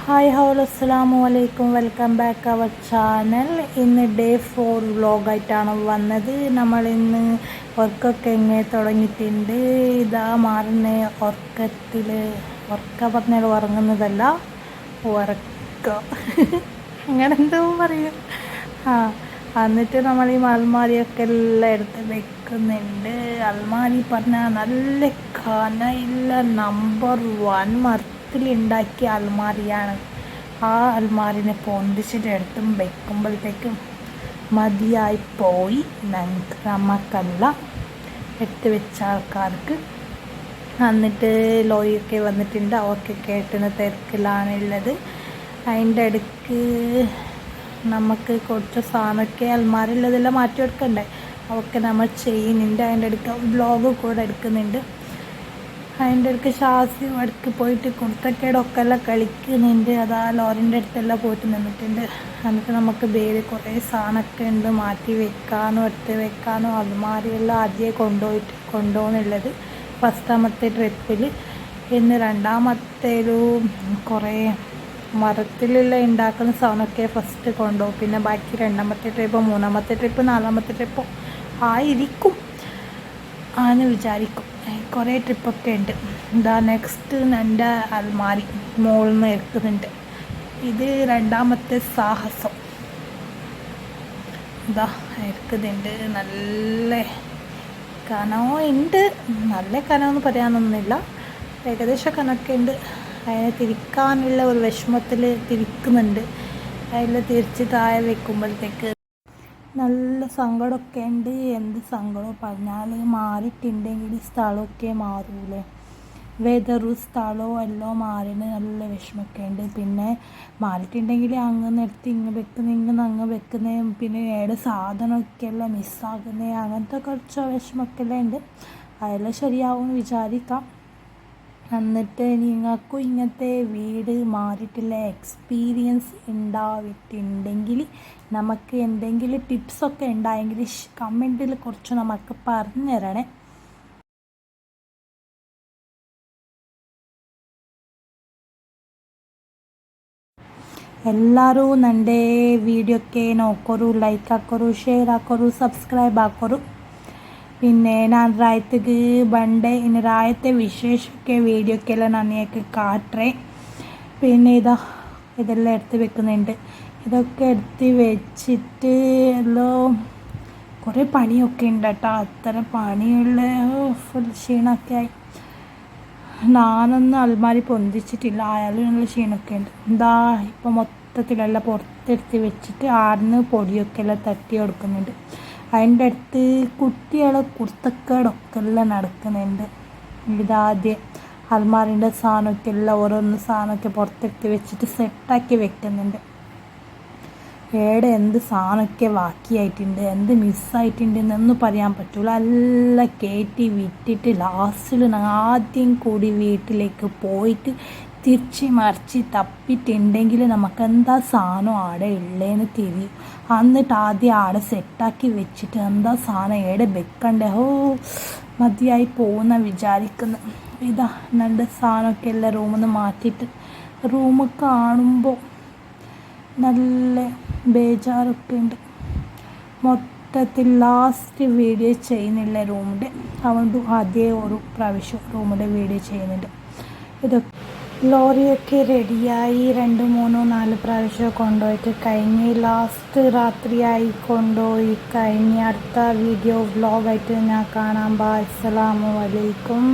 Hi hello അസ്സലാമു അലൈക്കും, welcome back our channel. ഇന്ന് ഡേ 4 വ്ലോഗായിട്ടാണ് വന്നത്. നമ്മളിന്ന് വർക്കൊക്കെ എങ്ങനെ തുടങ്ങിയിട്ടുണ്ട്. ഇതാ മാറുന്ന ഉറക്കത്തിൽ പറഞ്ഞാൽ ഉറങ്ങുന്നതല്ല, ഉറക്കം അങ്ങനെ എന്തോ പറയും. എന്നിട്ട് നമ്മൾ ഈ അൽമാരിയൊക്കെ എല്ലാം എടുത്ത് വെക്കുന്നുണ്ട്. അൽമാരി പറഞ്ഞാൽ നല്ല കനയില്ല നമ്പർ 1 മരത്തിലുണ്ടാക്കിയ അൽമാരിയാണ്. ആ അൽമാരിനെ പൊന്തിച്ചിട്ട് എടുത്തും വെക്കുമ്പോഴത്തേക്കും മതിയായി പോയി. നമുക്കല്ല, എടുത്ത് വെച്ച ആൾക്കാർക്ക്. എന്നിട്ട് ലോറിയൊക്കെ വന്നിട്ടുണ്ട്, അവർക്ക് കേട്ടുന്ന തിരക്കിലാണുള്ളത്. അതിൻ്റെ ഇടയ്ക്ക് നമുക്ക് കുറച്ച് സാധനമൊക്കെ അൽമാരിയുള്ളതെല്ലാം മാറ്റിയെടുക്കണ്ടേ, അതൊക്കെ നമ്മൾ ചെയ്യുന്നുണ്ട്. അതിൻ്റെ ഇടയ്ക്ക് വ്ലോഗ് കൂടെ എടുക്കുന്നുണ്ട്. അതിൻ്റെ ഇടയ്ക്ക് ഷാസി ഇടയ്ക്ക് പോയിട്ട് കുർത്തക്കേടൊക്കെ എല്ലാം കളിക്കുന്നുണ്ട്. അതാ ലോറിൻ്റെ അടുത്തെല്ലാം പോയിട്ട് നിന്നിട്ടുണ്ട്. എന്നിട്ട് നമുക്ക് വേറെ കുറേ സാധനമൊക്കെ ഉണ്ട് മാറ്റി വെക്കാനോ എടുത്ത് വെക്കാനോ. അൽമാരിയെല്ലാം ആദ്യമേ കൊണ്ടുപോകുന്നുള്ളത് ഫസ്റ്റാമത്തെ ട്രിപ്പിൽ. ഇന്ന് രണ്ടാമത്തേരു കുറേ മരത്തിലുള്ള ഉണ്ടാക്കുന്ന സാധനമൊക്കെ ഫസ്റ്റ് കൊണ്ടുപോകും. പിന്നെ ബാക്കി രണ്ടാമത്തെ ട്രിപ്പോ മൂന്നാമത്തെ ട്രിപ്പ് നാലാമത്തെ ട്രിപ്പോ ആയിരിക്കും ആന്ന് വിചാരിക്കും. കുറേ ട്രിപ്പൊക്കെ ഉണ്ട്. ഇതാ നെക്സ്റ്റ് എൻ്റെ അൽമാരി മുകളിൽ നിന്ന് എടുക്കുന്നുണ്ട്. ഇത് രണ്ടാമത്തെ സാഹസം. ഇതാ എടുക്കുന്നുണ്ട്. നല്ല കനമുണ്ട്, നല്ല കനമെന്ന് പറയാനൊന്നുമില്ല, ഏകദേശം കനമൊക്കെ ഉണ്ട്. അതിനെ തിരിക്കാനുള്ള ഒരു വിഷമത്തിൽ തിരിക്കുന്നുണ്ട്. അതിൽ തിരിച്ച് താഴെ വെക്കുമ്പോഴത്തേക്ക് നല്ല സങ്കടമൊക്കെ ഉണ്ട്. എന്ത് സങ്കടം പറഞ്ഞാൽ മാറിയിട്ടുണ്ടെങ്കിൽ സ്ഥലമൊക്കെ മാറൂലേ, വെതറും സ്ഥലവും എല്ലാം മാറിന് നല്ല വിഷമമൊക്കെ ഉണ്ട്. പിന്നെ മാറിയിട്ടുണ്ടെങ്കിൽ അങ്ങ് നിർത്തി ഇങ്ങ് വെക്കുന്ന ഇങ്ങനെ അങ്ങ് വെക്കുന്നത്, പിന്നെ ഏടെ സാധനമൊക്കെ എല്ലാം മിസ്സാക്കുന്നത്, അങ്ങനത്തെ കുറച്ച് വിഷമമൊക്കെ എല്ലാം ഉണ്ട്. അതെല്ലാം ശരിയാവും വിചാരിക്കാം. എന്നിട്ട് നിങ്ങൾക്കും ഇങ്ങനത്തെ വീട് മാറിയിട്ടുള്ള എക്സ്പീരിയൻസ് ഉണ്ടായിട്ടുണ്ടെങ്കിൽ, നമുക്ക് എന്തെങ്കിലും ടിപ്സൊക്കെ ഉണ്ടായെങ്കിൽ കമൻറ്റിൽ കുറച്ച് നമുക്ക് പറഞ്ഞു തരണേ. ಎಲ್ಲರೂ ನಂದೇ ವಿಡಿಯೋಕ್ಕೆ ನೋಡ್ಕೊರು, ಲೈಕ್ ಹಾಕೋರು, ಶೇರ್ ಹಾಕೋರು, ಸಬ್ಸ್ಕ್ರೈಬ್ ಹಾಕೋರು. പിന്നെ ഞാൻ രായത്തേക്ക് ബണ്ടേ ഇനി രായത്തെ വിശേഷമൊക്കെ വീഡിയോക്കെല്ലാം നന്നായിട്ട് കാട്ടേ. പിന്നെ ഇതെല്ലാം എടുത്ത് വെക്കുന്നുണ്ട്. ഇതൊക്കെ എടുത്ത് വെച്ചിട്ട് എല്ലാം കുറേ പണിയൊക്കെ ഉണ്ട് കേട്ടോ. അത്ര പണിയുള്ള ഫുൾ ക്ഷീണമൊക്കെ ആയി. ഞാനൊന്നും അൽമാരി പൊന്തിച്ചിട്ടില്ല, ആയാലും നല്ല ക്ഷീണമൊക്കെ ഉണ്ട്. ഇപ്പം മൊത്തത്തിലെല്ലാം പുറത്തെടുത്ത് വെച്ചിട്ട് ആടുന്ന് പൊടിയൊക്കെ എല്ലാം തട്ടി കൊടുക്കുന്നുണ്ട്. അതിൻ്റെ അടുത്ത് കുട്ടികളെ കുർത്തക്കേടൊക്കെ എല്ലാം നടക്കുന്നുണ്ട്. ഇതാദ്യം അൽമാറിൻ്റെ സാധനമൊക്കെ എല്ലാം ഓരോന്ന് സാധനമൊക്കെ പുറത്തെടുത്ത് വെച്ചിട്ട് സെറ്റാക്കി വെക്കുന്നുണ്ട്. എന്ത് സാധനമൊക്കെ ബാക്കിയായിട്ടുണ്ട്, എന്ത് മിസ്സായിട്ടുണ്ട് എന്നൊന്നും പറയാൻ പറ്റില്ല. എല്ലാം കയറ്റി വിറ്റിട്ട് ലാസ്റ്റിൽ ആദ്യം കൂടി വീട്ടിലേക്ക് പോയിട്ട് തിരിച്ച് മറിച്ച് തപ്പിയിട്ടുണ്ടെങ്കിൽ നമുക്ക് എന്താ സാധനം ആടെ ഉള്ളതെന്ന് തിരിയും. എന്നിട്ട് ആദ്യം ആടെ സെറ്റാക്കി വെച്ചിട്ട് എന്താ സാധനം ഏടെ വെക്കണ്ടേ, മതിയായി പോകുന്ന വിചാരിക്കുന്നു. രണ്ട് സാധനമൊക്കെ എല്ലാം റൂമിൽ നിന്ന് മാറ്റിയിട്ട് റൂം കാണുമ്പോൾ നല്ല ബേജാറൊക്കെ ഉണ്ട്. മൊത്തത്തിൽ ലാസ്റ്റ് വീഡിയോ ചെയ്യുന്നില്ല റൂമിൻ്റെ, അതുകൊണ്ട് അതേ ഒരു പ്രാവശ്യം റൂമിൻ്റെ വീഡിയോ ചെയ്യുന്നുണ്ട്. ലോറിയൊക്കെ റെഡിയായി 2, 3, 4 പ്രാവശ്യം കൊണ്ടുപോയിട്ട് കഴിഞ്ഞ് ലാസ്റ്റ് രാത്രിയായി കൊണ്ടുപോയി കഴിഞ്ഞ്. അടുത്ത വീഡിയോ വ്ലോഗായിട്ട് ഞാൻ കാണാം. അസ്സലാമു അലൈക്കും.